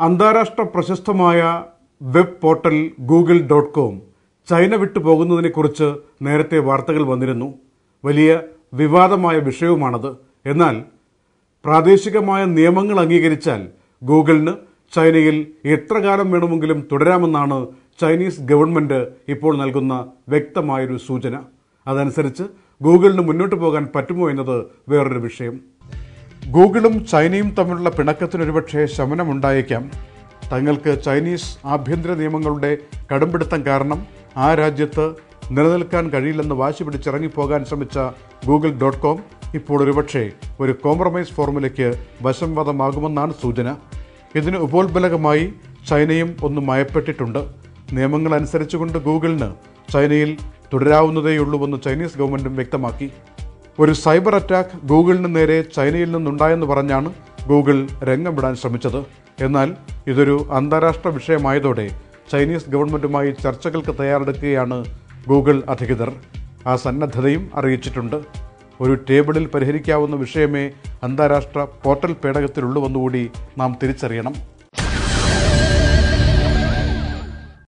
അന്താരാഷ്ട്ര പ്രശസ്തമായ web portal google.com China വിട്ടു പോകുന്നതിനെക്കുറിച്ച് നേരത്തെ വാർത്തകൾ വന്നിരുന്നു. വലിയ വിവാദമായ വിഷയവുമാണത്. എന്നാൽ പ്രാദേശികമായ നിയമങ്ങൾ അംഗീകരിച്ചാൽ ഗൂഗിളിന് ചൈനയിൽ എത്ര കാലം വേണമെങ്കിലും തുടരാമെന്നാണ് ചൈനീസ് ഗവൺമെന്റ് ഇപ്പോൾ നൽകുന്ന വ്യക്തമായൊരു സൂചന. അതനുസരിച്ച് ഗൂഗിളിന് മുന്നോട്ട് പോകാൻ പറ്റുമോ എന്നത് വേറൊരു വിഷയം. ഗൂഗിളും ചൈനയും തമ്മിലുള്ള പിണക്കത്തിനൊരുപക്ഷെ ശമനമുണ്ടായേക്കാം. തങ്ങൾക്ക് ചൈനീസ് ആഭ്യന്തര നിയമങ്ങളുടെ കടുംപിടുത്തം കാരണം ആ രാജ്യത്ത് നിലനിൽക്കാൻ കഴിയില്ലെന്ന് വാശി പിടിച്ചിറങ്ങിപ്പോകാൻ ശ്രമിച്ച google.com ഇപ്പോൾ ഒരുപക്ഷെ ഒരു കോംപ്രമൈസ് ഫോർമുലയ്ക്ക് വശംവദമാകുമെന്നാണ് സൂചന. ഇതിന് ഉപോത്ബലകമായി ചൈനയും ഒന്ന് മയപ്പെട്ടിട്ടുണ്ട്. നിയമങ്ങൾ അനുസരിച്ചുകൊണ്ട് ഗൂഗിളിന് ചൈനയിൽ തുടരാവുന്നതേയുള്ളൂവെന്ന് ചൈനീസ് ഗവൺമെന്റും വ്യക്തമാക്കി. ഒരു സൈബർ അറ്റാക്ക് ഗൂഗിളിന് നേരെ ചൈനയിൽ നിന്നുണ്ടായെന്ന് പറഞ്ഞാണ് ഗൂഗിൾ രംഗം വിടാൻ ശ്രമിച്ചത്. എന്നാൽ ഇതൊരു അന്താരാഷ്ട്ര വിഷയമായതോടെ ചൈനീസ് ഗവൺമെന്റുമായി ചർച്ചകൾക്ക് തയ്യാറെടുക്കുകയാണ് ഗൂഗിൾ അധികൃതർ. ആ സന്നദ്ധതയും അറിയിച്ചിട്ടുണ്ട്. ഒരു ടേബിളിൽ പരിഹരിക്കാവുന്ന വിഷയമേ അന്താരാഷ്ട്ര പോർട്ടൽ പേടകത്തിലുള്ളൂവെന്നുകൂടി നാം തിരിച്ചറിയണം.